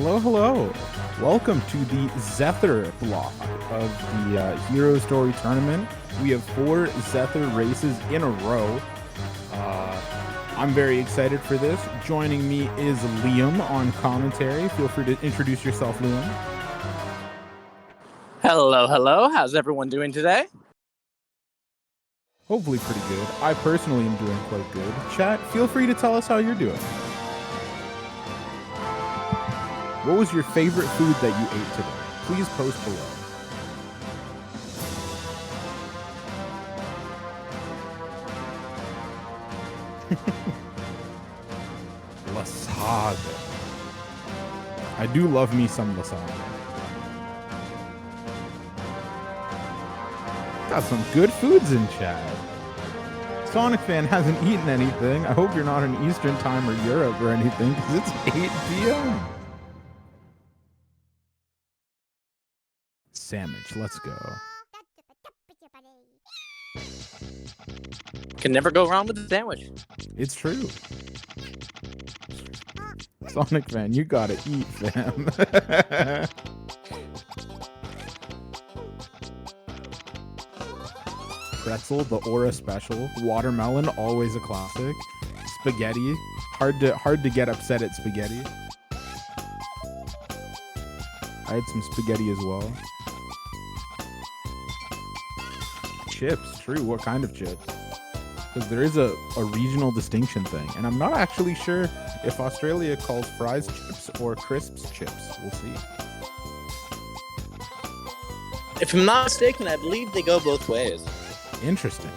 Hello, hello. Welcome to the Zethor block of the Hero Story Tournament. We have 4 Zethor races in a row. I'm very excited for this. Joining me is Liam on commentary. Feel free to introduce yourself, Liam. Hello, hello. How's everyone doing today? Hopefully pretty good. I personally am doing quite good. Chat, feel free to tell us how you're doing. What was your favorite food that you ate today? Please post below. Lasagna. I do love me some lasagna. Got some good foods in chat. Sonic fan hasn't eaten anything. I hope you're not in Eastern time or Europe or anything, because it's 8 p.m. Sandwich, let's go. Can never go wrong with a sandwich. It's true. Sonic fan, you gotta eat, fam. Pretzel, the Aura special. Watermelon, always a classic. Spaghetti, hard to get upset at spaghetti. I had some spaghetti as well. Chips, true. What kind of chips? Because there is a regional distinction thing, and I'm not actually sure if Australia calls fries chips or crisps chips. We'll see. If I'm not mistaken, I believe they go both ways. Interesting.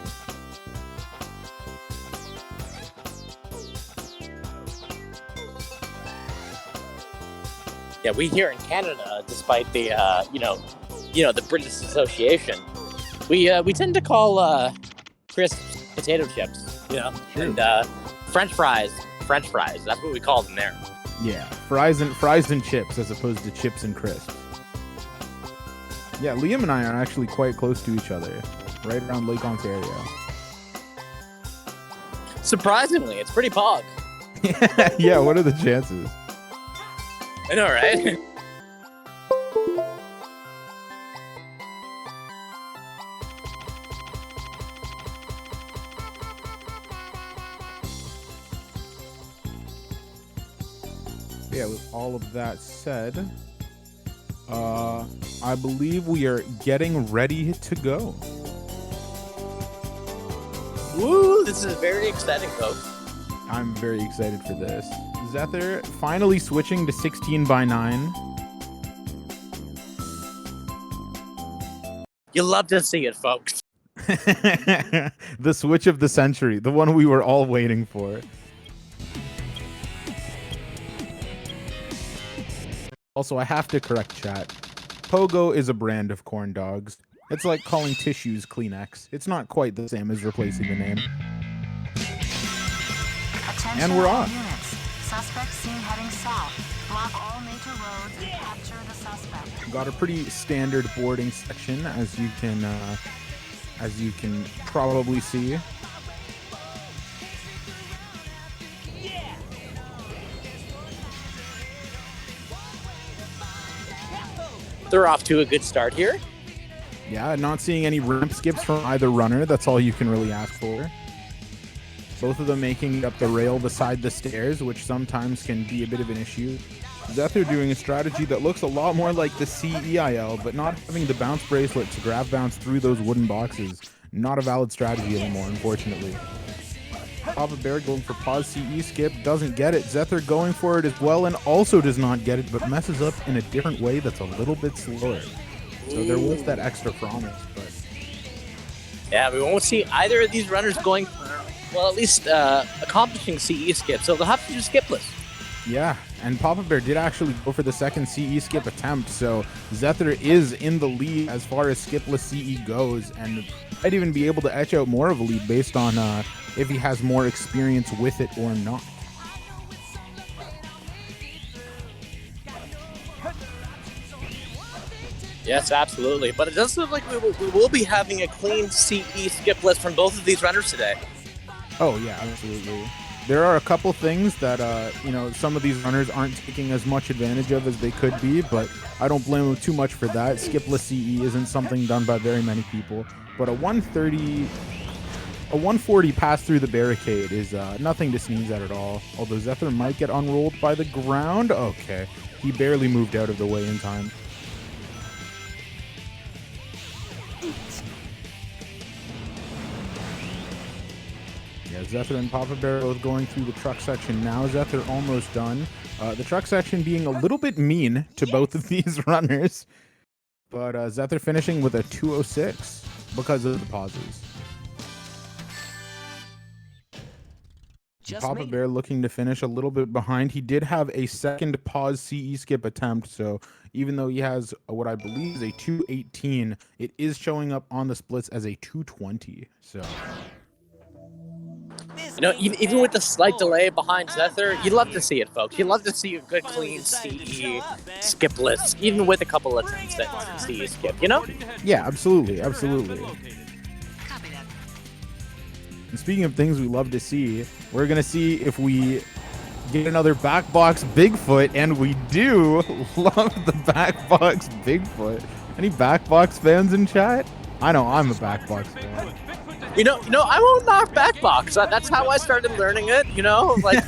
Yeah, we here in Canada, despite the the British Association, we tend to call crisps potato chips, True. and French fries. That's what we call them there. Yeah, fries and chips as opposed to chips and crisps. Yeah, Liam and I are actually quite close to each other, right around Lake Ontario. Surprisingly, it's pretty pog. Yeah, what are the chances? I know, right? Yeah, with all of that said, I believe we are getting ready to go. Woo! This is very exciting, folks. I'm very excited for this. Zethor finally switching to 16:9. You love to see it, folks. The switch of the century, the one we were all waiting for. Also, I have to correct chat. Pogo is a brand of corn dogs. It's like calling tissues Kleenex. It's not quite the same as replacing the name. Attention And we're all on. units. Suspect seen heading south. Block all major roads and capture the suspect. Got a pretty standard boarding section, as you can probably see. They're off to a good start here. Yeah, not seeing any ramp skips from either runner. That's all you can really ask for. Both of them making it up the rail beside the stairs, which sometimes can be a bit of an issue. Zethor doing a strategy that looks a lot more like the CEIL, but not having the bounce bracelet to grab bounce through those wooden boxes. Not a valid strategy anymore, unfortunately. Papa Bear going for pause CE skip, doesn't get it. Zethor going for it as well and also does not get it, but messes up in a different way that's a little bit slower. So there was that extra promise, but... Yeah, we won't see either of these runners going for, well, at least accomplishing CE skip, so they'll have to do skipless. Yeah, and Papa Bear did actually go for the second CE skip attempt, so Zethor is in the lead as far as skipless CE goes, and might even be able to etch out more of a lead based on if he has more experience with it or not. Yes, absolutely. But it does look like we will be having a clean CE skip list from both of these runners today. Oh, yeah, absolutely. There are a couple things that, you know, some of these runners aren't taking as much advantage of as they could be, but I don't blame them too much for that. Skipless CE isn't something done by very many people, but a 140 pass through the barricade is nothing to sneeze at all, although Zethor might get unrolled by the ground. Okay, he barely moved out of the way in time. Yeah, Zethor and Papa Bear both going through the truck section now. Zethor almost done. The truck section being a little bit mean to both of these runners, but Zethor finishing with a 206 because of the pauses. Papa Bear looking to finish a little bit behind. He did have a second pause CE skip attempt, so even though he has what I believe is a 218, it is showing up on the splits as a 220. So, you know, even with the slight delay behind Zethor, you love to see it, folks. You love to see a good, clean CE skip list, even with a couple of attempts at CE skip, you know? yeah, absolutely, absolutely. And speaking of things we love to see, we're going to see if we get another back box Bigfoot, and we do love the back box Bigfoot. Any back box fans in chat? I know I'm a back box fan. You know, I won't knock back box. That's how I started learning it, you know? Like,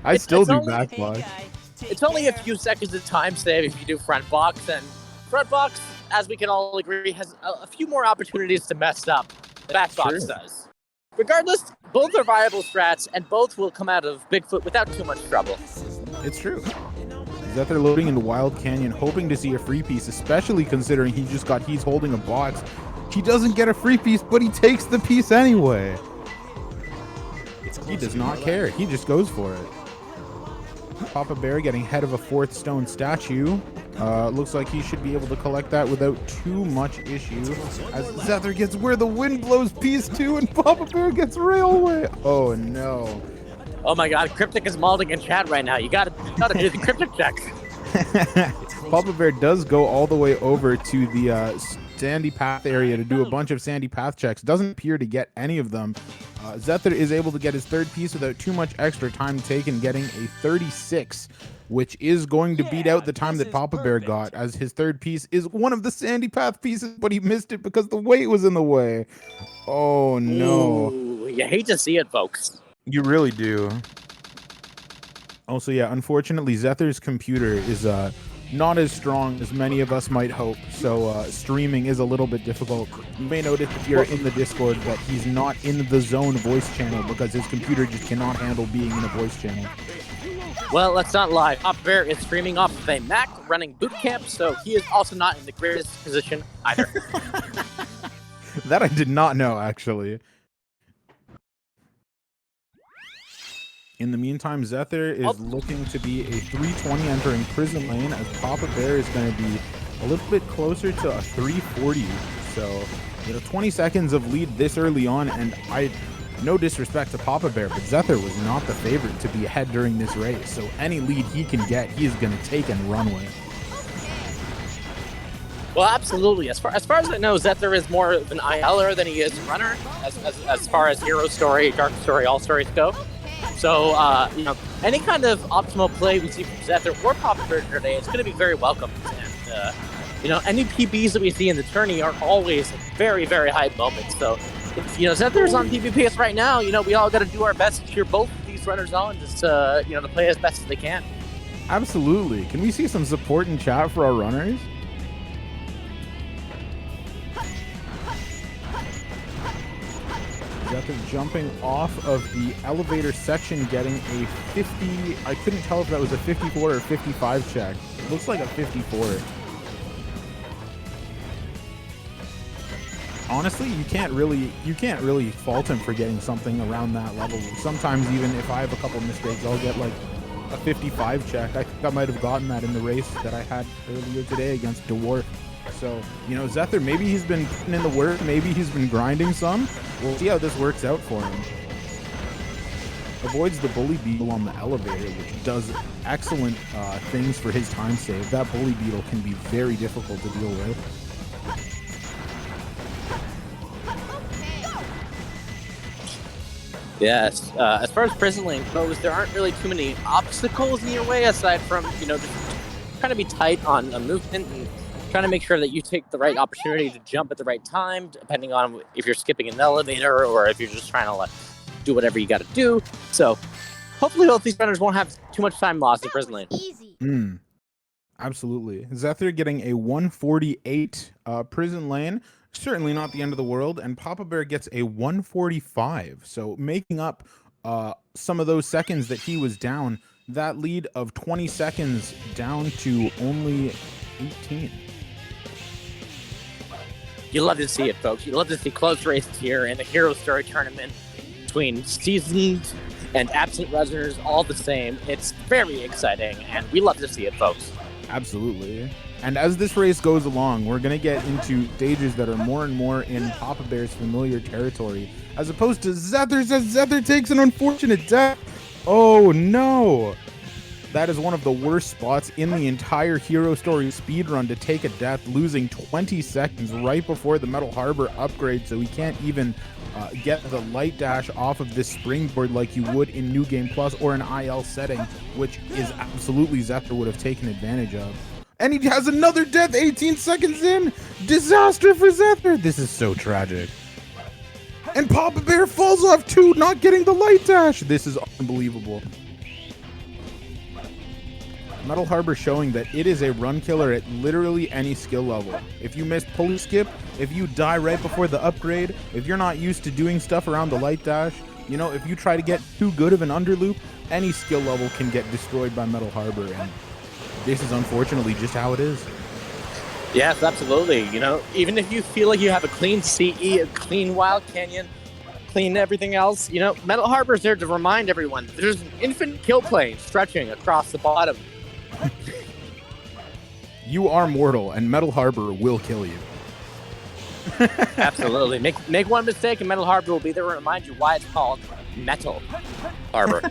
I still do only, back box. It's only a few seconds of time save if you do front box, and front box, as we can all agree, has a few more opportunities to mess up than back box does. Regardless, both are viable strats, and both will come out of Bigfoot without too much trouble. It's true. Zethor loading into Wild Canyon, hoping to see a free piece, especially considering he's holding a box. He doesn't get a free piece, but he takes the piece anyway. He does not care. He just goes for it. Papa Bear getting ahead of a fourth stone statue. Looks like he should be able to collect that without too much issue. As Zethor gets where the wind blows piece 2 and Papa Bear gets railway. Oh no. Oh my god, Cryptic is malding in chat right now. You gotta do the Cryptic check. Papa Bear does go all the way over to the sandy path area to do a bunch of sandy path checks. Doesn't appear to get any of them. Zethor is able to get his third piece without too much extra time taken, getting a 36, which is going to beat out the time that Papa Bear got, as his third piece is one of the sandy path pieces, but he missed it because the weight was in the way. Oh no. Ooh, you hate to see it, folks. You really do. Also, yeah, unfortunately, Zethor's computer is not as strong as many of us might hope, so streaming is a little bit difficult. You may notice if you're in the Discord that he's not in the zone voice channel because his computer just cannot handle being in a voice channel. Well, let's not lie. Papa Bear is streaming off of a Mac running boot camp, so he is also not in the greatest position either. That I did not know, actually. In the meantime, Zethor is looking to be a 320 entering prison lane, as Papa Bear is going to be a little bit closer to a 340. So, you know, 20 seconds of lead this early on, and no disrespect to Papa Bear, but Zethor was not the favorite to be ahead during this race. So any lead he can get, he is going to take and run with. Well, absolutely. As far as I know, Zethor is more of an ILer than he is a runner, as far as Hero Story, Dark Story, All Stories go. So, you know, any kind of optimal play we see from Zethor or Papa Bear today, it's going to be very welcome. And, you know, any PBs that we see in the tourney are always very, very high moments. So, if, you know, Zethor's on PvPS right now, you know, we all got to do our best to cheer both of these runners on, just, you know, to play as best as they can. Absolutely. Can we see some support in chat for our runners? Zethor jumping off of the elevator section, getting a 50. I couldn't tell if that was a 54 or 55 check. It looks like a 54. Honestly, you can't really fault him for getting something around that level. Sometimes even if I have a couple mistakes, I'll get like a 55 check. I think I might have gotten that in the race that I had earlier today against Dwarf. So, you know, Zethor, maybe he's been putting in the work, maybe he's been grinding some. We'll see how this works out for him. Avoids the bully beetle on the elevator, which does excellent things for his time save. That bully beetle can be very difficult to deal with. Yes. As far as prison lane goes, there aren't really too many obstacles in your way aside from, just trying to be tight on a movement and trying to make sure that you take the right opportunity to jump at the right time, depending on if you're skipping an elevator or if you're just trying to do whatever you got to do. So hopefully both these runners won't have too much time lost in prison lane. Easy. Absolutely. Zethor getting a 148 prison lane. Certainly not the end of the world. And Papa Bear gets a 145. So making up some of those seconds that he was down. That lead of 20 seconds down to only 18. You love to see it, folks. You love to see close races here in the Hero Story tournament between seasoned and absent runners, all the same. It's very exciting, and we love to see it, folks. Absolutely. And as this race goes along, we're going to get into stages that are more and more in Papa Bear's familiar territory, as opposed to Zethor's, as Zethor takes an unfortunate death. Oh, no. That is one of the worst spots in the entire Hero Story speedrun to take a death, losing 20 seconds right before the Metal Harbor upgrade, so he can't even get the light dash off of this springboard like you would in New Game Plus or an IL setting, which is absolutely Zethor would have taken advantage of. And he has another death 18 seconds in! Disaster for Zethor! This is so tragic. And Papa Bear falls off too, not getting the light dash! This is unbelievable. Metal Harbor showing that it is a run killer at literally any skill level. If you miss pulley skip, if you die right before the upgrade, if you're not used to doing stuff around the light dash, if you try to get too good of an underloop, any skill level can get destroyed by Metal Harbor, and this is unfortunately just how it is. Yes, absolutely. Even if you feel like you have a clean CE, a clean Wild Canyon, clean everything else, Metal Harbor's there to remind everyone there's an infinite kill plane stretching across the bottom. You are mortal, and Metal Harbor will kill you. Absolutely. Make one mistake, and Metal Harbor will be there to remind you why it's called Metal Harbor.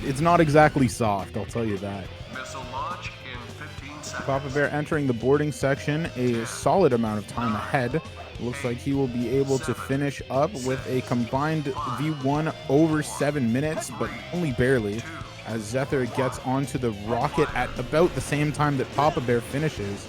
It's not exactly soft, I'll tell you that. Missile launch in 15 seconds. Papa Bear entering the boarding section a solid amount of time ahead. Looks like he will be able to finish up with a combined V1 over 7 minutes, but only barely, as Zethor gets onto the rocket at about the same time that Papa Bear finishes.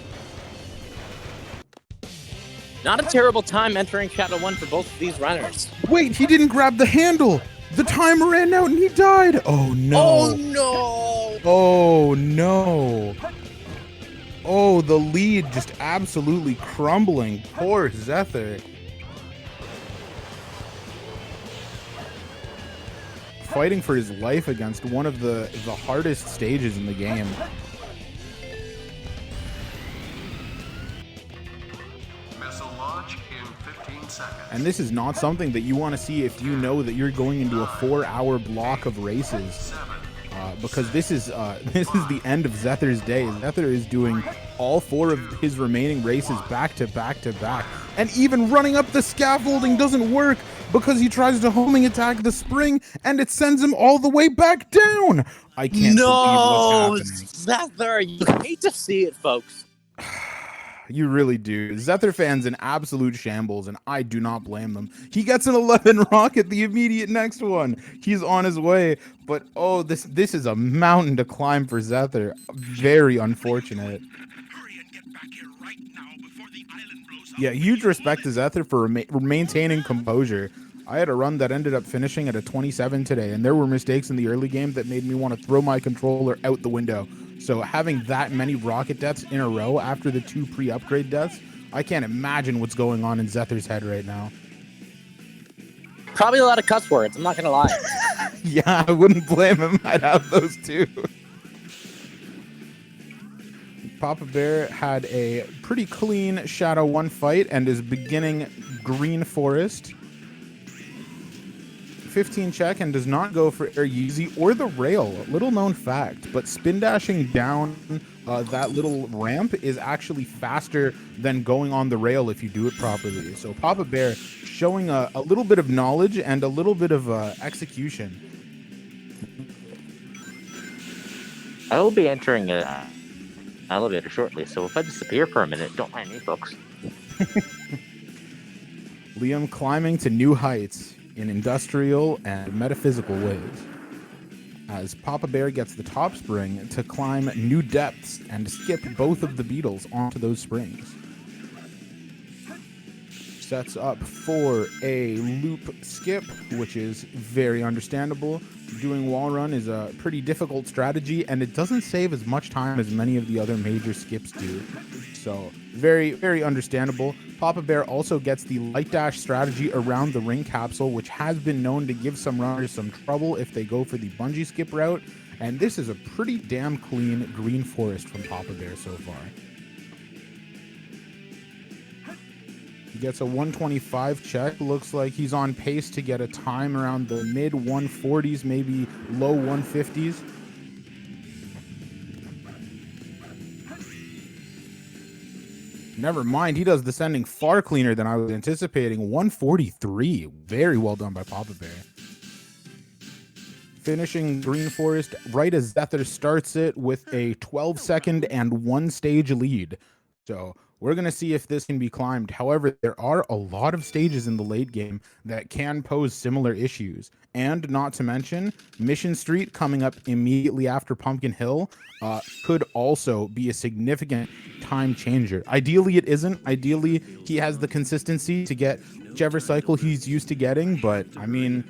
Not a terrible time entering Shadow 1 for both of these runners. Wait, he didn't grab the handle! The timer ran out and he died! Oh no! Oh no! Oh no! Oh, the lead just absolutely crumbling. Poor Zethor. Fighting for his life against one of the hardest stages in the game. Missile launch in 15 seconds. And this is not something that you want to see if you know that you're going into a 4-hour block of races. Because this is the end of Zethor's day. Zethor is doing all 4 of his remaining races back to back to back. And even running up the scaffolding doesn't work because he tries to homing attack the spring and it sends him all the way back down. I can't believe what's happening. Zethor, you hate to see it, folks. You really do. Zethor fans in absolute shambles, and I do not blame them. He gets an 11 rocket, the immediate next one. He's on his way, but oh, this is a mountain to climb for Zethor. Very unfortunate. Yeah, huge respect to Zethor for maintaining composure. I had a run that ended up finishing at a 27 today, and there were mistakes in the early game that made me want to throw my controller out the window. So having that many rocket deaths in a row after the 2 pre-upgrade deaths, I can't imagine what's going on in Zethor's head right now. Probably a lot of cuss words, I'm not going to lie. Yeah, I wouldn't blame him. I'd have those too. Papa Bear had a pretty clean Shadow 1 fight and is beginning Green Forest. 15 check and does not go for Air Yeezy or the rail. Little known fact, but spin dashing down that little ramp is actually faster than going on the rail if you do it properly. So Papa Bear showing a little bit of knowledge and a little bit of execution. I will be entering an elevator shortly, so if I disappear for a minute, don't mind me, folks. Liam climbing to new heights. in industrial and metaphysical ways. As Papa Bear gets the top spring to climb new depths and skip both of the beetles onto those springs. Sets up for a loop skip, which is very understandable. Doing wall run is a pretty difficult strategy, and it doesn't save as much time as many of the other major skips do. So very, very understandable. Papa Bear also gets the light dash strategy around the ring capsule, which has been known to give some runners some trouble if they go for the bungee skip route. And this is a pretty damn clean green forest from Papa Bear so far. He gets a 125 check. Looks like he's on pace to get a time around the mid 140s, maybe low 150s. Never mind, he does descending far cleaner than I was anticipating. 143. Very well done by Papa Bear. Finishing Green Forest right as Zethor starts it with a 12-second and 1 stage lead. So we're going to see if this can be climbed. However, there are a lot of stages in the late game that can pose similar issues. And not to mention, Mission Street coming up immediately after Pumpkin Hill could also be a significant time changer. Ideally, it isn't. Ideally, he has the consistency to get whichever cycle he's used to getting. But, I mean,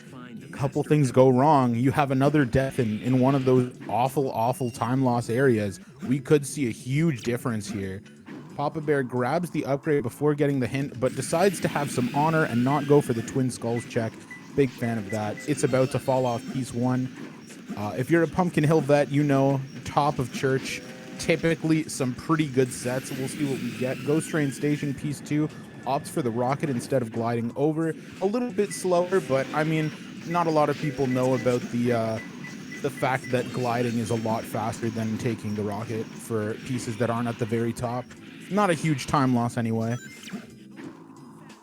a couple things go wrong. You have another death in one of those awful, awful time loss areas. We could see a huge difference here. Papa Bear grabs the upgrade before getting the hint, but decides to have some honor and not go for the Twin Skulls check. Big fan of that. It's about to fall off piece 1. If you're a Pumpkin Hill vet, you know top of church, typically some pretty good sets. We'll see what we get. Ghost Train Station piece 2 opts for the rocket instead of gliding over. A little bit slower, but I mean, not a lot of people know about the fact that gliding is a lot faster than taking the rocket for pieces that aren't at the very top. Not a huge time loss anyway.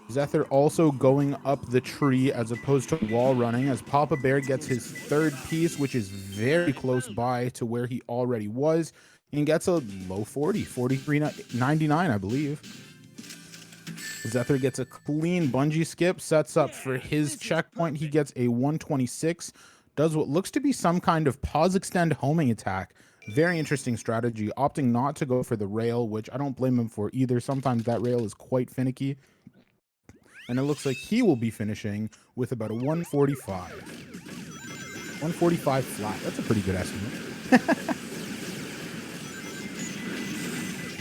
Zethor also going up the tree as opposed to wall running as Papa Bear gets his 3rd piece, which is very close by to where he already was, and gets a low 40, 43.99, I believe. Zethor gets a clean bungee skip, sets up for his checkpoint. He gets a 126, does what looks to be some kind of pause extend homing attack. Very interesting strategy, opting not to go for the rail, which I don't blame him for either. Sometimes that rail is quite finicky. And it looks like he will be finishing with about a 145. 145 flat. That's a pretty good estimate.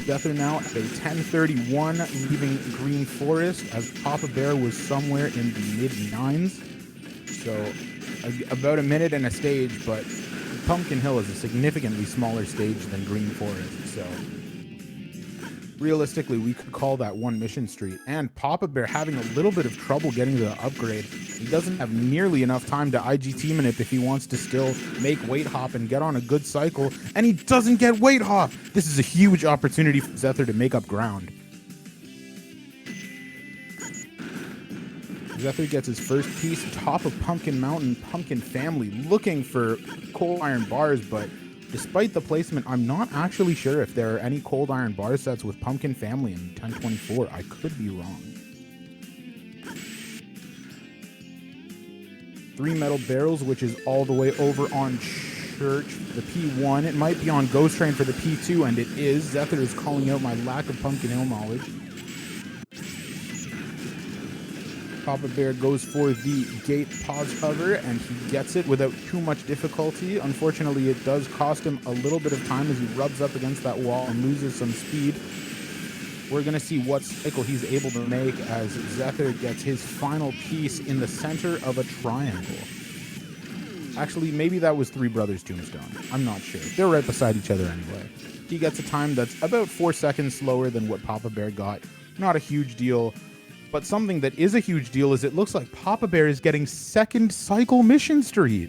Zethor now at a 1031, leaving Green Forest as Papa Bear was somewhere in the mid-9s. So about a minute and a stage, but Pumpkin Hill is a significantly smaller stage than Green Forest, so realistically we could call that one Mission Street. And Papa Bear having a little bit of trouble getting the upgrade. He doesn't have nearly enough time to IGT manip if he wants to still make weight hop and get on a good cycle, and he doesn't get weight hop. This is a huge opportunity for Zethor to make up ground. Zethor gets his first piece, top of Pumpkin Mountain, Pumpkin Family, looking for cold iron bars, but despite the placement, I'm not actually sure if there are any cold iron bar sets with Pumpkin Family in 1024. I could be wrong. 3 metal barrels, which is all the way over on Church, the P1. It might be on Ghost Train for the P2, and it is. Zethor is calling out my lack of Pumpkin Hill knowledge. Papa Bear goes for the gate pause hover, and he gets it without too much difficulty. Unfortunately, it does cost him a little bit of time as he rubs up against that wall and loses some speed. We're going to see what cycle he's able to make as Zethor gets his final piece in the center of a triangle. Actually, maybe that was Three Brothers Tombstone. I'm not sure. They're right beside each other anyway. He gets a time that's about 4 seconds slower than what Papa Bear got. Not a huge deal. But something that is a huge deal is it looks like Papa Bear is getting 2nd cycle Mission Street.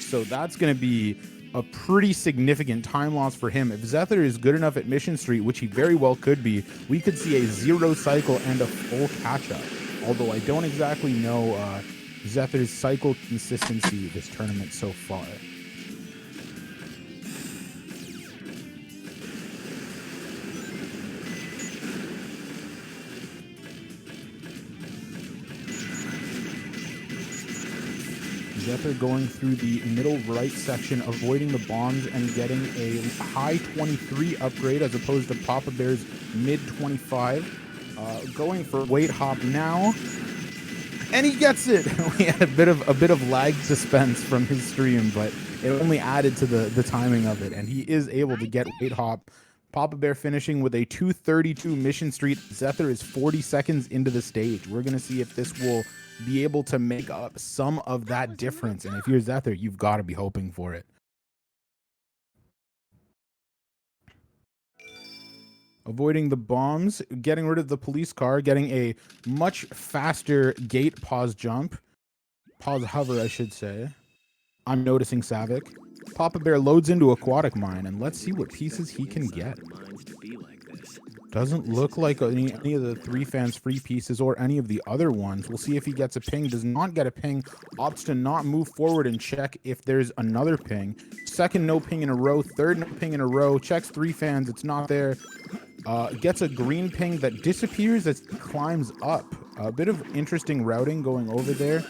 So that's going to be a pretty significant time loss for him. If Zethor is good enough at Mission Street, which he very well could be, we could see a 0 cycle and a full catch-up. Although I don't exactly know Zethor's cycle consistency this tournament so far. Zethor going through the middle right section, avoiding the bombs and getting a high 23 upgrade as opposed to Papa Bear's mid 25. Going for weight hop now, and he gets it. We had a bit of lag suspense from his stream, but it only added to the timing of it, and he is able to get weight hop. Papa Bear finishing with a 2:32 mission streak. Zethor is 40 seconds into the stage. We're gonna see if this will be able to make up some of that difference, and if you're Zethor, you've got to be hoping for it. Avoiding the bombs, getting rid of the police car, getting a much faster gate pause jump. Pause hover, I should say. I'm noticing Savik. Papa Bear loads into Aquatic Mine, and let's see what pieces he can get. Doesn't look like any of the 3 fans free pieces or any of the other ones. We'll see if he gets a ping. Does not get a ping. Opts to not move forward and check if there's another ping. Second no ping in a row. Third no ping in a row. Checks 3 fans. It's not there. Gets a green ping that disappears as he climbs up. A bit of interesting routing going over there.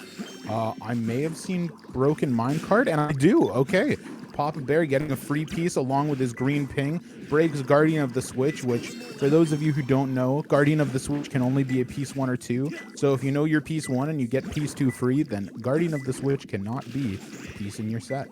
I may have seen broken minecart, and I do. Okay. Papa Bear getting a free piece along with his green ping. Breaks Guardian of the Switch, which, for those of you who don't know, Guardian of the Switch can only be a piece 1 or 2. So if you know your piece 1 and you get piece 2 free, then Guardian of the Switch cannot be a piece in your set.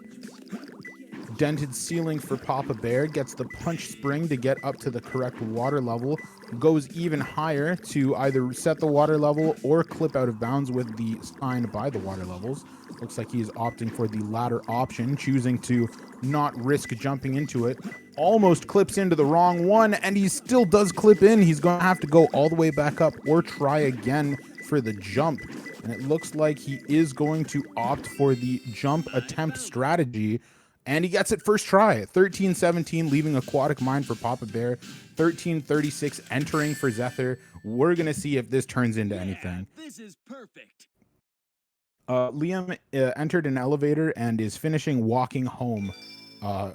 Dented ceiling for Papa Bear, gets the punch spring to get up to the correct water level, goes even higher to either set the water level or clip out of bounds with the sign by the water levels. Looks like he is opting for the latter option, choosing to not risk jumping into it. Almost clips into the wrong one, and he still does clip in. He's going to have to go all the way back up or try again for the jump. And it looks like he is going to opt for the jump attempt strategy. And he gets it first try. 13-17, leaving Aquatic Mine for Papa Bear. 13-36, entering for Zethor. We're going to see if this turns into anything. This is perfect. Liam entered an elevator and is finishing walking home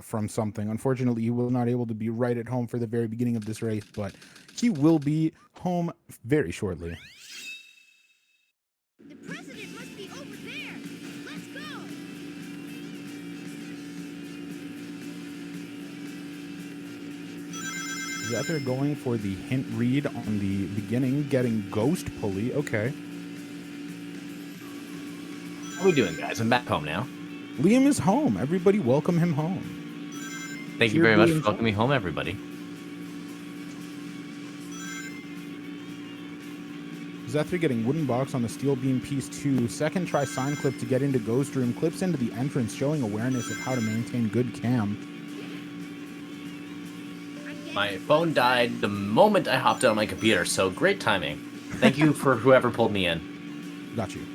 from something. Unfortunately, he was not able to be right at home for the very beginning of this race, but he will be home very shortly. The president must be over there. Let's go. Zethor going for the hint read on the beginning, getting ghost pulley. Okay. How are we doing, guys? I'm back home now. Liam is home. Everybody welcome him home. Thank you very much for welcoming me home, everybody. Zethor getting wooden box on the steel beam piece 2. Second try sign clip to get into ghost room. Clips into the entrance, showing awareness of how to maintain good cam. My phone died the moment I hopped on my computer, so great timing. Thank you for whoever pulled me in. Got you.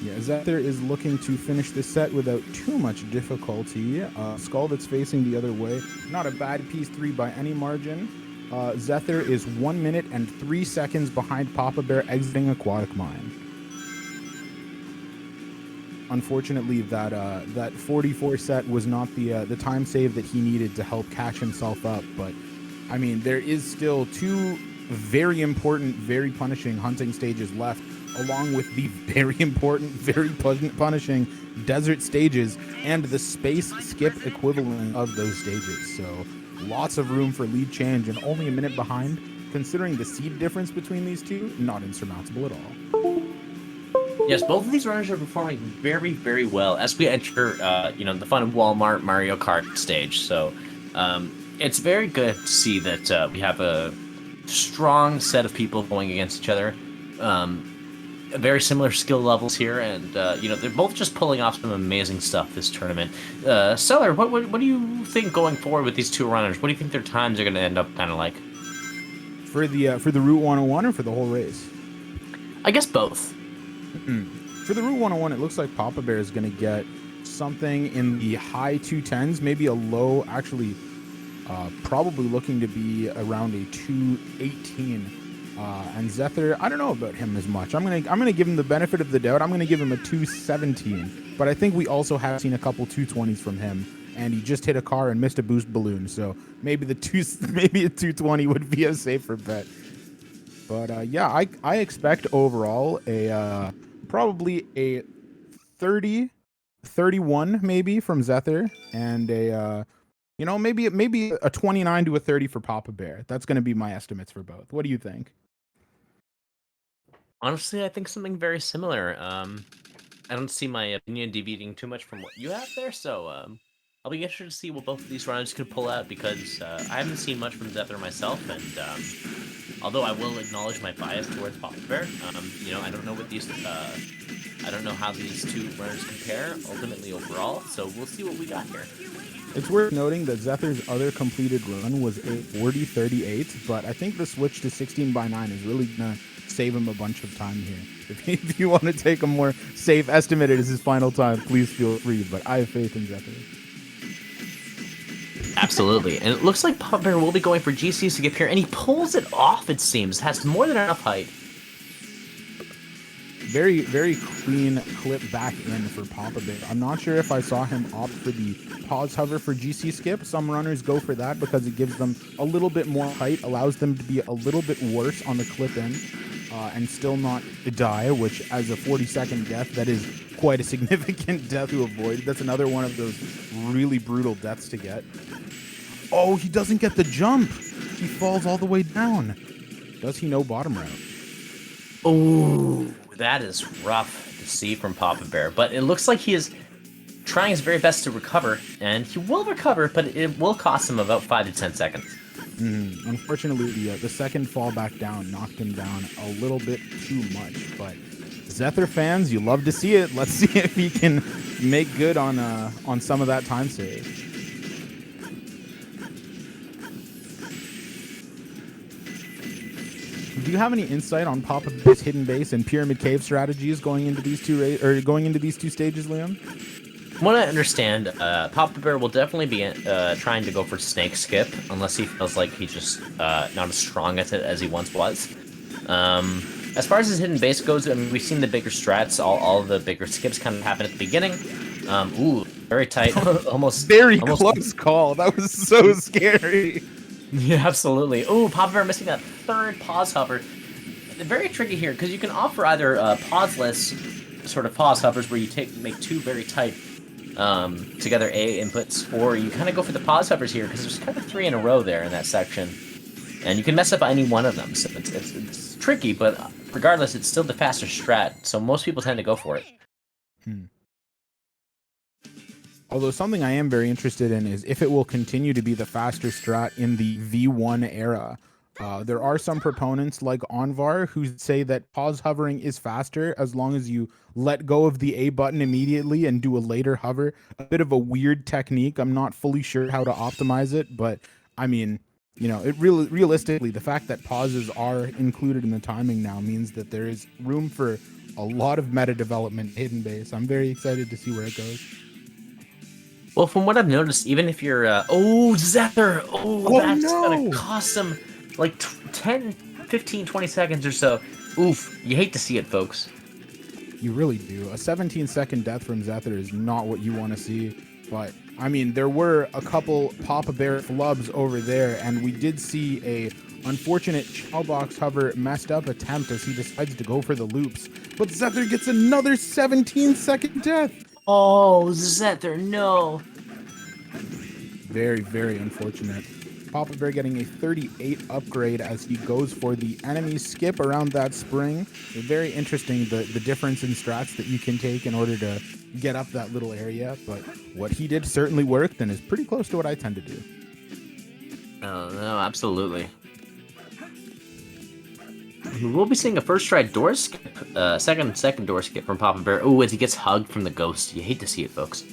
Yeah, Zethor is looking to finish this set without too much difficulty. Skull that's facing the other way. Not a bad piece 3 by any margin. Zethor is 1 minute and 3 seconds behind Papa Bear exiting Aquatic Mine. Unfortunately, that 44 set was not the time save that he needed to help catch himself up. But, I mean, there is still 2 very important, very punishing hunting stages left, along with the very important, very punishing desert stages and the space skip equivalent of those stages. So lots of room for lead change and only a minute behind. Considering the seed difference between these two, not insurmountable at all. Yes, both of these runners are performing very, very well as we enter, the fun of Walmart Mario Kart stage. So it's very good to see that we have a strong set of people going against each other. Very similar skill levels here, and they're both just pulling off some amazing stuff this tournament. Seller, what do you think going forward with these 2 runners? What do you think their times are going to end up kind of like? For the Route 101 or for the whole race? I guess both. For the Route 101, it looks like Papa Bear is going to get something in the high 210s, maybe a low, actually probably looking to be around a 218. And Zethor, I don't know about him as much. I'm gonna give him the benefit of the doubt. I'm gonna give him a 217. But I think we also have seen a couple 220s from him, and he just hit a car and missed a boost balloon. So maybe maybe a 220 would be a safer bet. But yeah, I expect overall a probably a 30, 31 maybe from Zethor, and a maybe a 29 to a 30 for Papa Bear. That's going to be my estimates for both. What do you think? Honestly, I think something very similar. I don't see my opinion deviating too much from what you have there, so I'll be interested to see what both of these runners could pull out because I haven't seen much from Zethor myself, and although I will acknowledge my bias towards Papa Bear, I don't know what these, I don't know how these two runners compare ultimately overall, so we'll see what we got here. It's worth noting that Zethor's other completed run was a 40-38, but I think the switch to 16x9 is really gonna save him a bunch of time here. If you want to take a more safe estimate as his final time, please feel free, but I have faith in Zethor. Absolutely, and it looks like Papa Bear will be going for GC skip here, and he pulls it off, it seems. Has more than enough height. Very, very clean clip back in for Papa Bear. I'm not sure if I saw him opt for the pause hover for GC skip. Some runners go for that because it gives them a little bit more height, allows them to be a little bit worse on the clip in, and still not die, which as a 40-second death, that is quite a significant death to avoid. That's another one of those really brutal deaths to get. Oh, he doesn't get the jump. He falls all the way down. Does he know bottom route? Oh, that is rough to see from Papa Bear, but it looks like he is trying his very best to recover, and he will recover, but it will cost him about 5 to 10 seconds. Unfortunately, the second fall back down knocked him down a little bit too much, but Zethor fans, you love to see it. Let's see if he can make good on some of that time save. Do you have any insight on Papa Bear's hidden base and pyramid cave strategies going into these two stages, Liam? From what I understand, Papa Bear will definitely be trying to go for snake skip, unless he feels like he's just not as strong at it as he once was. As far as his hidden base goes, I mean, we've seen the bigger strats, all the bigger skips kind of happen at the beginning. Ooh, very tight, almost close call. That was so scary. Yeah, absolutely. Oh, Papa Bear missing that third pause hover. Very tricky here because you can offer either pauseless sort of pause hovers where you make two very tight together A inputs, or you kind of go for the pause hovers here because there's kind of 3 in a row there in that section, and you can mess up any one of them. So it's tricky, but regardless, it's still the faster strat. So most people tend to go for it. Although something I am very interested in is if it will continue to be the faster strat in the V1 era. There are some proponents like Onvar who say that pause hovering is faster as long as you let go of the A button immediately and do a later hover. A bit of a weird technique. I'm not fully sure how to optimize it, but I mean, realistically, the fact that pauses are included in the timing now means that there is room for a lot of meta development hidden base. I'm very excited to see where it goes. Well, from what I've noticed, even if you're... Zethor! That's gonna cost him like 10, 15, 20 seconds or so. Oof, you hate to see it, folks. You really do. A 17-second death from Zethor is not what you want to see. But, I mean, there were a couple Papa Bear flubs over there, and we did see a unfortunate Chowbox hover messed up attempt as he decides to go for the loops. But Zethor gets another 17-second death. Oh, Zethor, no. Very, very unfortunate. Papa Bear getting a 38 upgrade as he goes for the enemy skip around that spring. Very interesting, the difference in strats that you can take in order to get up that little area. But what he did certainly worked and is pretty close to what I tend to do. Oh, no, absolutely. We'll be seeing a first try door skip, second door skip from Papa Bear. Oh, as he gets hugged from the ghost. You hate to see it, folks.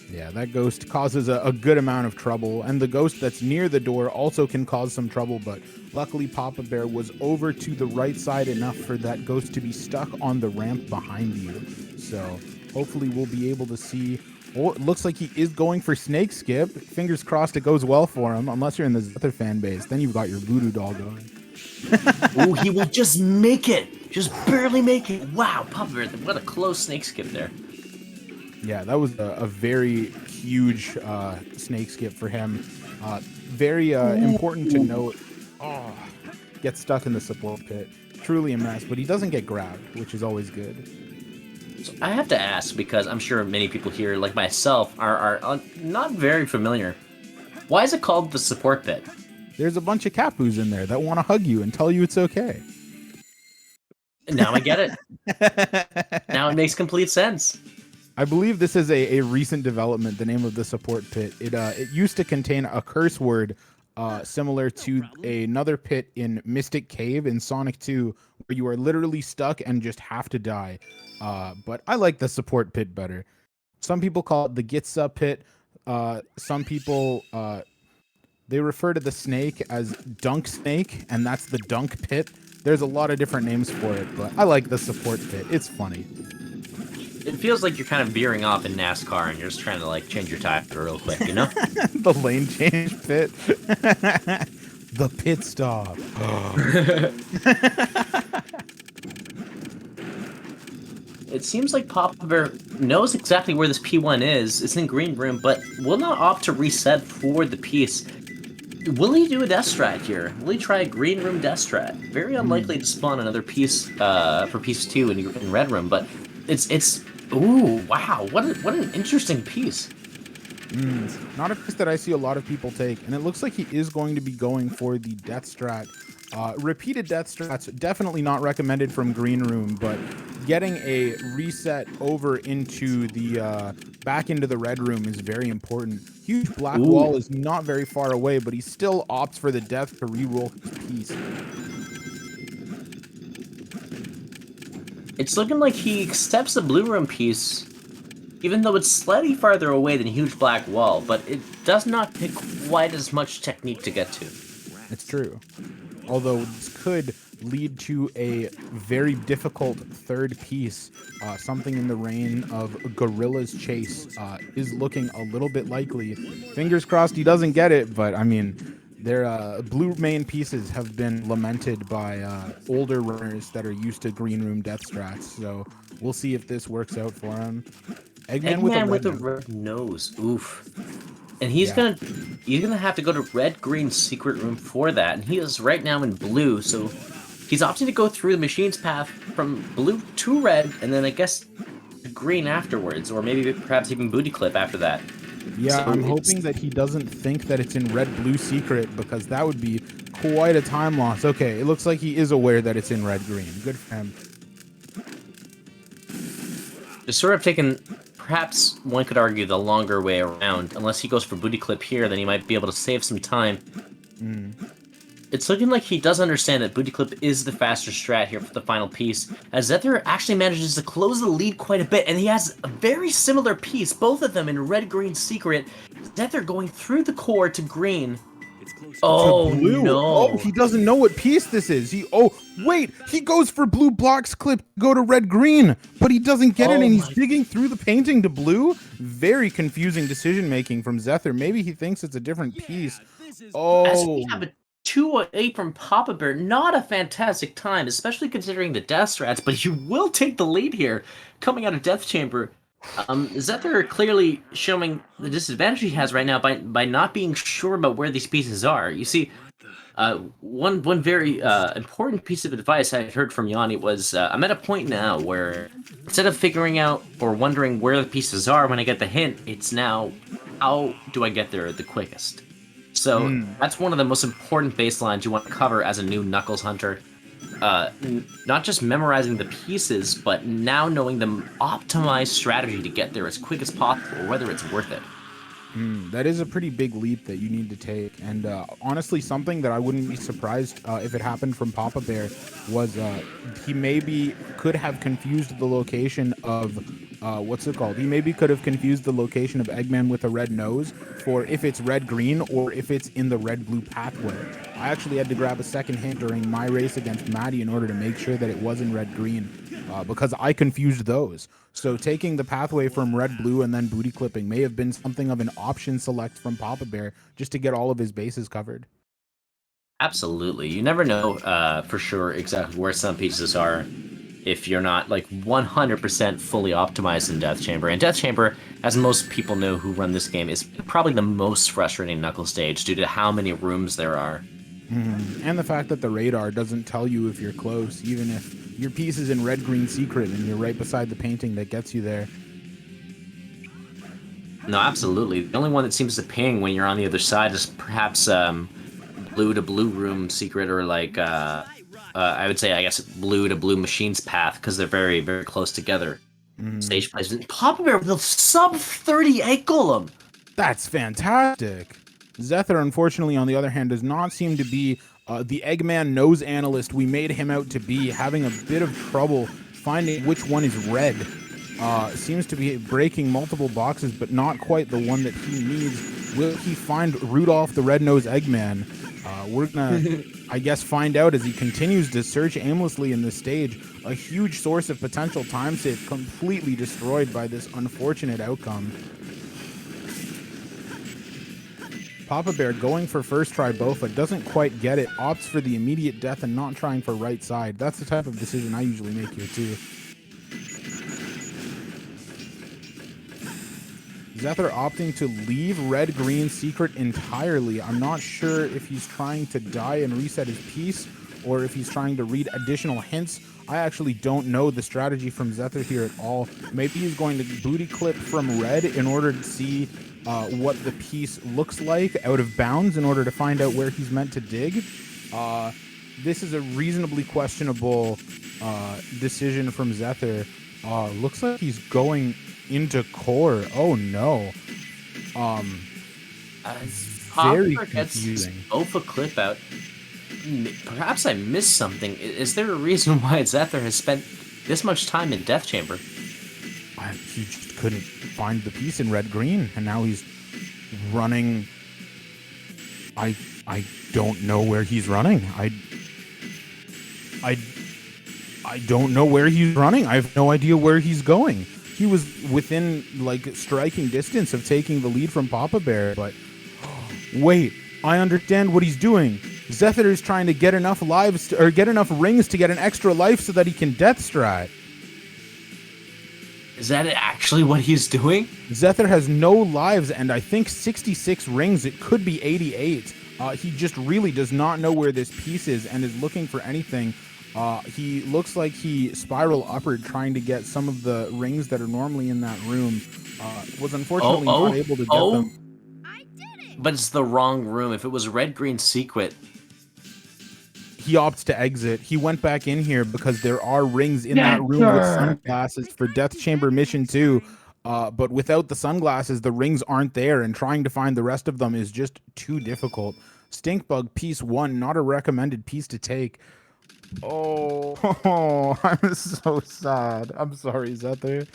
Yeah, that ghost causes a good amount of trouble, and the ghost that's near the door also can cause some trouble, but luckily Papa Bear was over to the right side enough for that ghost to be stuck on the ramp behind you. So hopefully we'll be able to see... Oh, it looks like he is going for snake skip. Fingers crossed it goes well for him, unless you're in the Zethor fan base. Then you've got your voodoo doll going. Oh, he will just make it. Just barely make it. Wow, Papa Bear, what a close snake skip there. Yeah, that was a very huge snake skip for him. Very important to note. Oh, gets stuck in the support pit. truly a mess, but he doesn't get grabbed, which is always good. So I have to ask, because I'm sure many people here, like myself, are not very familiar. Why is it called the support pit? There's a bunch of Capus in there that want to hug you and tell you it's okay. Now I get it. Now it makes complete sense. I believe this is a recent development, the name of the support pit. It used to contain a curse word similar to another pit in Mystic Cave in Sonic 2, where you are literally stuck and just have to die. But I like the support pit better. Some people call it the Gitsa pit. Some people, they refer to the snake as Dunk Snake, and that's the Dunk pit. There's a lot of different names for it, but I like the support pit. It's funny. It feels like you're kind of veering off in NASCAR and you're just trying to like change your tire real quick, you know? The lane change pit. The pit stop. It seems like Papa Bear knows exactly where this P1 is. It's in Green Room, but will not opt to reset for the piece. Will he do a death strat here? Will he try a Green Room death strat? Very unlikely to spawn another piece for piece 2 in Red Room, but it's ooh, wow, what an interesting piece. Not a piece that I see a lot of people take, and it looks like he is going to be going for the death strat. Repeated death strats, definitely not recommended from Green Room, but getting a reset over into the back into the Red Room is very important. Huge black wall is not very far away, but he still opts for the death to re-roll his piece. It's looking like he accepts the Blue Room piece, even though it's slightly farther away than Huge Black Wall, but it does not take quite as much technique to get to. It's true. Although this could lead to a very difficult third piece. Something in the reign of Gorilla's Chase is looking a little bit likely. Fingers crossed he doesn't get it, but I mean, their blue main pieces have been lamented by older runners that are used to Green Room death strats, so we'll see if this works out for him. Eggman with a red nose. Oof. And he's gonna have to go to Red Green Secret Room for that, and he is right now in blue, so he's opting to go through the machine's path from blue to red, and then I guess green afterwards, or maybe perhaps even booty clip after that. Yeah, So I'm hoping that he doesn't think that it's in Red-Blue Secret, because that would be quite a time loss. Okay, it looks like he is aware that it's in Red-Green. Good for him. Just sort of taken, perhaps one could argue, the longer way around. Unless he goes for booty clip here, then he might be able to save some time. It's looking like he does understand that booty clip is the faster strat here for the final piece, as Zethor actually manages to close the lead quite a bit, and he has a very similar piece, both of them in Red-Green Secret. Zethor going through the core to green. Oh, Blue. no. Oh, he doesn't know what piece this is. Wait, he goes for blue blocks clip, go to red-green, but he doesn't get it, and he's digging through the painting to blue? Very confusing decision-making from Zethor. Maybe he thinks it's a different piece. As we have a 2-8 from Papa Bear, not a fantastic time, especially considering the death strats, but you will take the lead here, coming out of Death Chamber. Zethor clearly showing the disadvantage he has right now by not being sure about where these pieces are. You see, one very important piece of advice I heard from Yanni was, I'm at a point now where instead of figuring out or wondering where the pieces are when I get the hint, it's now, how do I get there the quickest? So that's one of the most important baselines you want to cover as a new Knuckles hunter. Not just memorizing the pieces, but now knowing the optimized strategy to get there as quick as possible, whether it's worth it. That is a pretty big leap that you need to take, and honestly, something that I wouldn't be surprised if it happened from Papa Bear was he maybe could have confused the location of what's it called? He maybe could have confused the location of Eggman with a red nose for if it's red-green or if it's in the red-blue pathway. I actually had to grab a second hint during my race against Maddie in order to make sure that it was in red-green because I confused those. So taking the pathway from red-blue and then booty clipping may have been something of an option select from Papa Bear just to get all of his bases covered. Absolutely. You never know for sure exactly where some pieces are if you're not like 100% fully optimized in Death Chamber. And Death Chamber, as most people know who run this game, is probably the most frustrating Knuckles stage due to how many rooms there are. And the fact that the radar doesn't tell you if you're close, even if your piece is in red-green secret and you're right beside the painting that gets you there. No, absolutely. The only one that seems to ping when you're on the other side is perhaps blue to blue room secret, or like I would say, I guess, blue to blue machines path, because they're very, very close together. Stage placement. Papa Bear with a sub 38 golem. That's fantastic. Zethor, unfortunately, on the other hand, does not seem to be the Eggman nose analyst we made him out to be, having a bit of trouble finding which one is red. Seems to be breaking multiple boxes, but not quite the one that he needs. Will he find Rudolph the Red-Nosed Eggman? We're gonna, I guess, find out as he continues to search aimlessly in this stage. A huge source of potential time save completely destroyed by this unfortunate outcome. Papa Bear going for first try Bofa, doesn't quite get it, opts for the immediate death and not trying for right side. That's the type of decision I usually make here too. Zethor opting to leave red-green secret entirely. I'm not sure if he's trying to die and reset his piece, or if he's trying to read additional hints. I actually don't know the strategy from Zethor here at all. Maybe he's going to booty clip from red in order to see what the piece looks like out of bounds in order to find out where he's meant to dig. This is a reasonably questionable decision from Zethor. Looks like he's going into core. Oh no. Very confusing. Bofa clip out. Perhaps I missed something. Is there a reason why Zethor has spent this much time in Death Chamber? He just couldn't find the piece in red-green, and now he's running. I don't know where he's running. I don't know where he's running. I have no idea where he's going. He was within, like, striking distance of taking the lead from Papa Bear, but wait, I understand what he's doing. Zethor is trying to get enough lives or get enough rings to get an extra life so that he can death strat. Is that actually what he's doing? Zethor has no lives and I think 66 rings. It could be 88. He just really does not know where this piece is and is looking for anything. He looks like he spiral upward trying to get some of the rings that are normally in that room. Was unfortunately not able to get them. I did it! But it's the wrong room. If it was red-green secret. He opts to exit. He went back in here because there are rings in that room with sunglasses for Death Chamber Mission 2. But without the sunglasses, the rings aren't there, and trying to find the rest of them is just too difficult. Stinkbug piece 1, not a recommended piece to take. Oh, I'm so sad. I'm sorry, Zethor.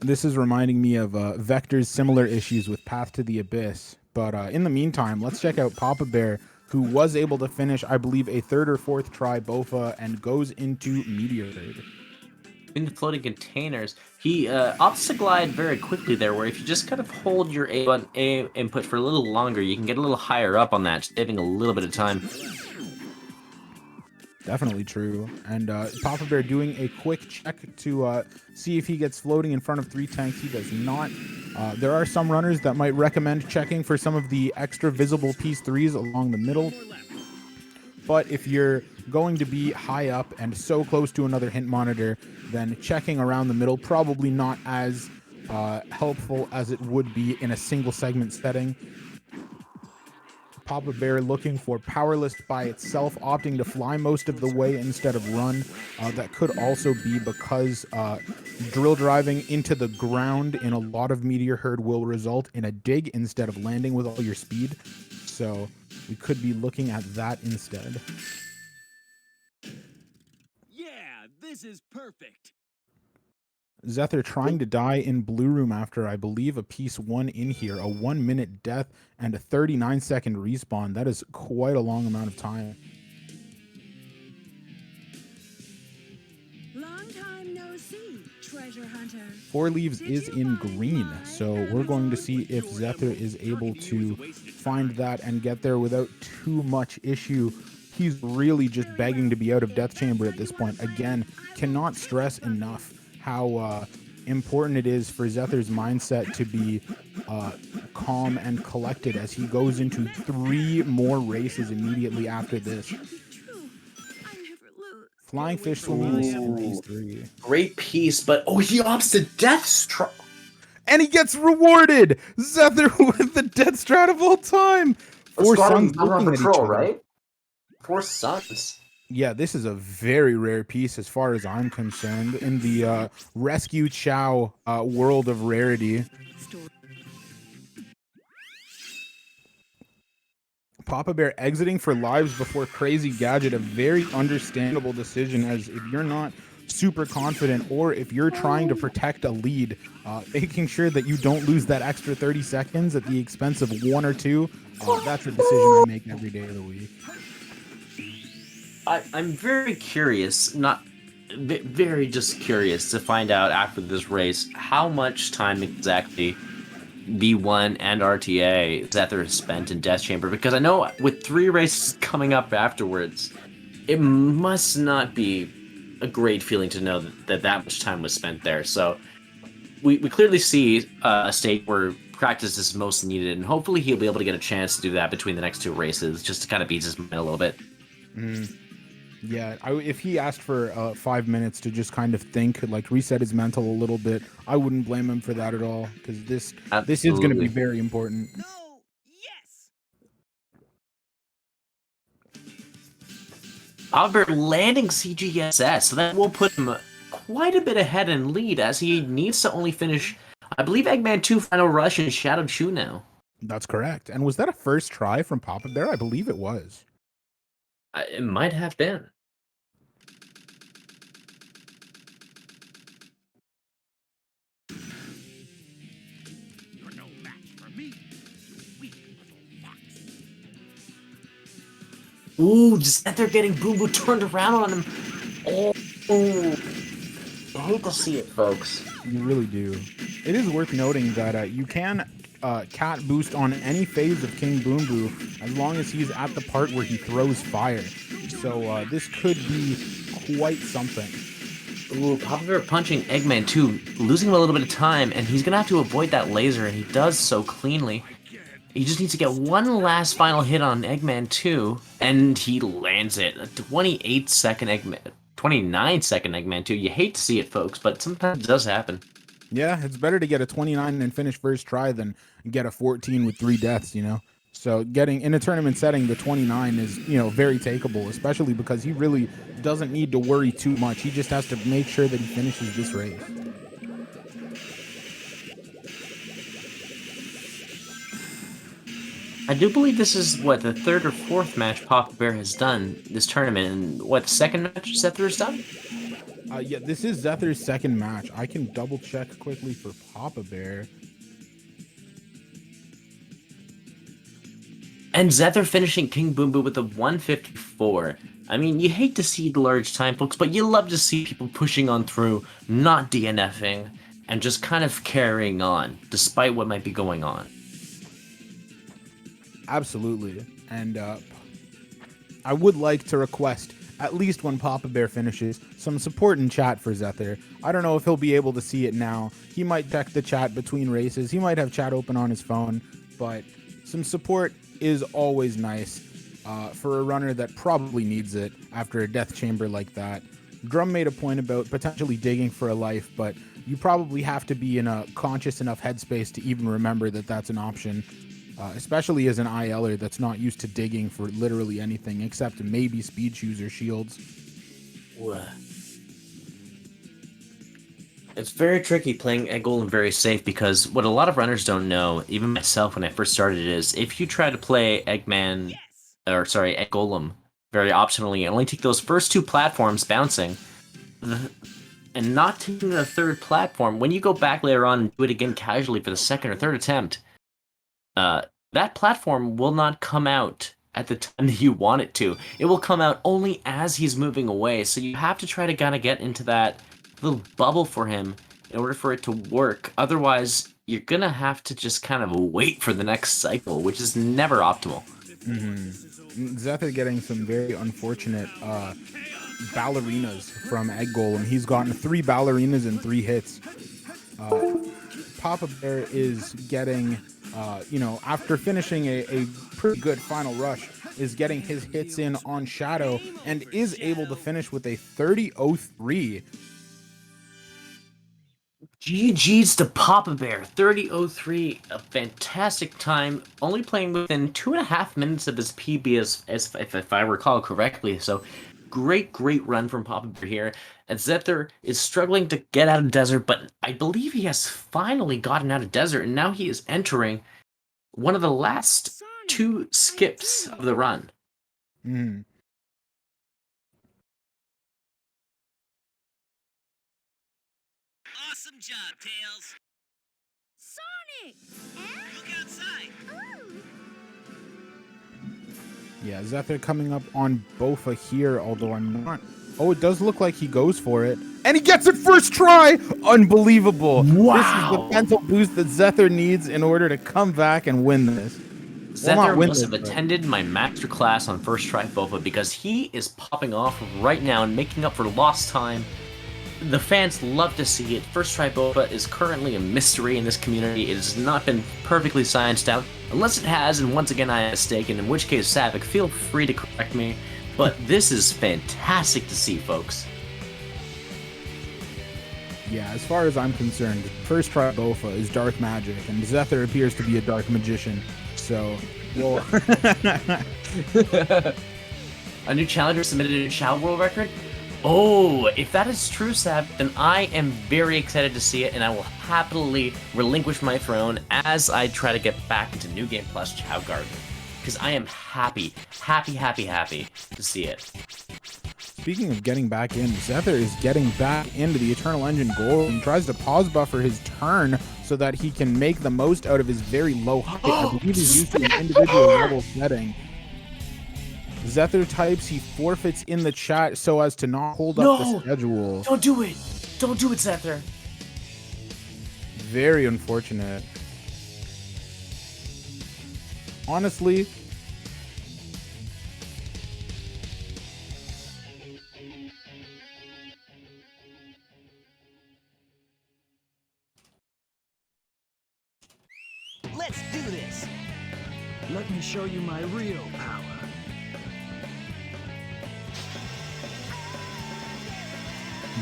This is reminding me of Vector's similar issues with Path to the Abyss. But in the meantime, let's check out Papa Bear, who was able to finish, I believe, a third or fourth try Bofa and goes into Meteor Herd. In the floating containers, he opts to glide very quickly there, where if you just kind of hold your A button input for a little longer, you can get a little higher up on that, saving a little bit of time. Definitely true. And Papa Bear doing a quick check to see if he gets floating in front of 3 tanks. He does not. There are some runners that might recommend checking for some of the extra visible piece 3s along the middle. But if you're going to be high up and so close to another hint monitor, then checking around the middle probably not as helpful as it would be in a single segment setting. Papa Bear looking for Powerless by itself, opting to fly most of the way instead of run. That could also be because drill driving into the ground in a lot of Meteor Herd will result in a dig instead of landing with all your speed. So we could be looking at that instead. Yeah, this is perfect. Zethor trying to die in blue room after, I believe, a piece 1 in here, a 1-minute death and a 39-second respawn. That is quite a long amount of time. Long time no see, treasure hunter. 4 Leaves is in green, so we're going to see if Zethor is able to find that and get there without too much issue. He's really just begging to be out of Death Chamber at this point. Again, cannot stress enough how important it is for Zethor's mindset to be calm and collected as he goes into 3 more races immediately after this. True. I never lose. Flying Fish swimming the second piece 3. Great piece, but he opts to Death Strike. And he gets rewarded! Zethor with the death strat of all time! 4 suns looking at each other. Right? 4 suns. Yeah, this is a very rare piece as far as I'm concerned in the Rescue Chow world of rarity. Papa Bear exiting for lives before Crazy Gadget, a very understandable decision, as if you're not super confident or if you're trying to protect a lead, making sure that you don't lose that extra 30 seconds at the expense of 1 or 2, that's a decision I make every day of the week. I'm very curious, very just curious to find out after this race how much time exactly B1 and RTA Zethor has spent in Death Chamber, because I know with 3 races coming up afterwards, it must not be a great feeling to know that much time was spent there. So we clearly see a state where practice is most needed, and hopefully he'll be able to get a chance to do that between the next 2 races, just to kind of ease his mind a little bit. Yeah, if he asked for 5 minutes to just kind of think, like reset his mental a little bit, I wouldn't blame him for that at all, because this is going to be very important. No. Yes. Albert landing CGSS, so that will put him quite a bit ahead in lead, as he needs to only finish, I believe, Eggman 2 Final Rush and Shadow Chew now. That's correct. And was that a first try from Papa Bear? I believe it was. It might have been. You're no match for me. You weak little fox. Ooh, just that they're getting Boo Boo turned around on him. Oh, I hate to see it, folks. You really do. It is worth noting that you can cat boost on any phase of King Boom Boo as long as he's at the part where he throws fire. So this could be quite something. Ooh, Papa Bear punching Eggman 2, losing him a little bit of time, and he's gonna have to avoid that laser, and he does so cleanly. He just needs to get one last final hit on Eggman 2, and he lands it. A 28-second Eggman, 29-second Eggman 2. You hate to see it, folks, but sometimes it does happen. Yeah, it's better to get a 29 and finish first try than get a 14 with 3 deaths, you know? So getting in a tournament setting, the 29 is, very takeable, especially because he really doesn't need to worry too much. He just has to make sure that he finishes this race. I do believe this is, the 3rd or 4th match Papa Bear has done this tournament, and the 2nd match Zethor has done? Yeah, this is Zethor's 2nd match. I can double check quickly for Papa Bear. And Zethor finishing King Boom Boo with a 154. I mean, you hate to see the large time, folks, but you love to see people pushing on through, not DNFing, and just kind of carrying on, despite what might be going on. Absolutely. And I would like to request, at least when Papa Bear finishes, some support in chat for Zethor. I don't know if he'll be able to see it now. He might check the chat between races. He might have chat open on his phone, but some support is always nice for a runner that probably needs it after a death chamber like that. Drum made a point about potentially digging for a life, but you probably have to be in a conscious enough headspace to even remember that that's an option, especially as an ILer that's not used to digging for literally anything except maybe speed shoes or shields. It's very tricky playing Egg Golem very safe, because what a lot of runners don't know, even myself when I first started, is if you try to play Egg Golem very optionally and only take those first 2 platforms bouncing, and not taking the 3rd platform, when you go back later on and do it again casually for the 2nd or 3rd attempt, that platform will not come out at the time that you want it to. It will come out only as he's moving away, so you have to try to kind of get into that little bubble for him in order for it to work. Otherwise, you're gonna have to just kind of wait for the next cycle, which is never optimal. Zethor getting some very unfortunate ballerinas from Egg Golem. He's gotten 3 ballerinas in 3 hits. Papa Bear is getting, after finishing a pretty good final rush, is getting his hits in on Shadow and is able to finish with a 30.03. GG's to Papa Bear, 30.03, a fantastic time, only playing within 2.5 minutes of his PB if I recall correctly, so great run from Papa Bear here, and Zethor is struggling to get out of Desert, but I believe he has finally gotten out of Desert, and now he is entering one of the last two skips of the run. Mm. Awesome job, Tails. Sonic! Look outside. Yeah, Zethor coming up on Bofa here, although I'm not. Oh, it does look like he goes for it. And he gets it first try! Unbelievable. Wow. This is the mental boost that Zethor needs in order to come back and win this. Zethor must have attended my masterclass on First Try Bofa because he is popping off right now and making up for lost time. The fans love to see it. First Try Bofa is currently a mystery in this community. It has not been perfectly scienced out, unless it has, and once again I am mistaken, in which case, Savik, feel free to correct me. But this is fantastic to see, folks. Yeah, as far as I'm concerned, First Try Bofa is dark magic, and Zethor appears to be a dark magician. So, well... A new challenger submitted a new Child World record? Oh, if that is true, Sav, then I am very excited to see it, and I will happily relinquish my throne as I try to get back into New Game Plus Chow Garden. Because I am happy to see it. Speaking of getting back in, Zethor is getting back into the Eternal Engine Gold and tries to pause buffer his turn so that he can make the most out of his very low height. I believe he's used to an individual level setting. Zethor types he forfeits in the chat so as to not hold up the schedule. Don't do it! Don't do it, Zethor! Very unfortunate. Honestly, Let's do this. Let me show you my real power.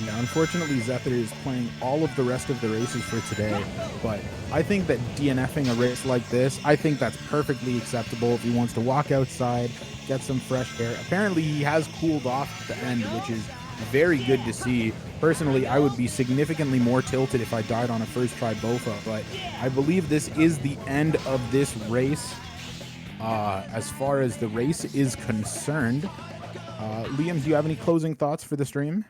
yeah, unfortunately, Zethor is playing all of the rest of the races for today, but I think that DNFing a race like this, I think that's perfectly acceptable if he wants to walk outside, get some fresh air. Apparently, he has cooled off at the end, which is very good to see. Personally, I would be significantly more tilted if I died on a First Try Bofa, but I believe this is the end of this race as far as the race is concerned. Liam, do you have any closing thoughts for the stream?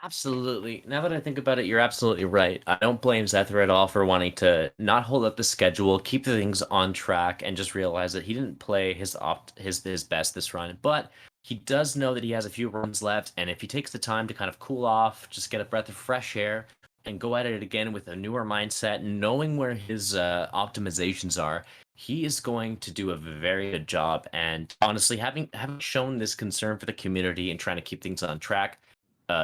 Absolutely. Now that I think about it, you're absolutely right. I don't blame Zethor at all for wanting to not hold up the schedule, keep the things on track, and just realize that he didn't play his best this run. But he does know that he has a few runs left, and if he takes the time to kind of cool off, just get a breath of fresh air, and go at it again with a newer mindset, knowing where his optimizations are, he is going to do a very good job. And honestly, having shown this concern for the community and trying to keep things on track,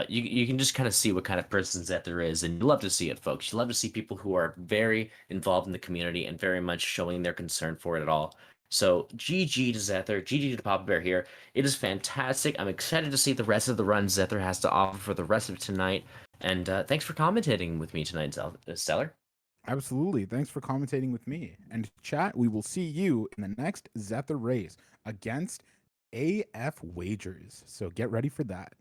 you can just kind of see what kind of person Zethor is, and you love to see it, folks. You love to see people who are very involved in the community and very much showing their concern for it at all. So GG to Zethor, GG to Papa Bear here. It is fantastic. I'm excited to see the rest of the run Zethor has to offer for the rest of tonight. And thanks for commentating with me tonight, Stellar. Absolutely. Thanks for commentating with me. And chat, we will see you in the next Zethor race against AF Wagers. So get ready for that.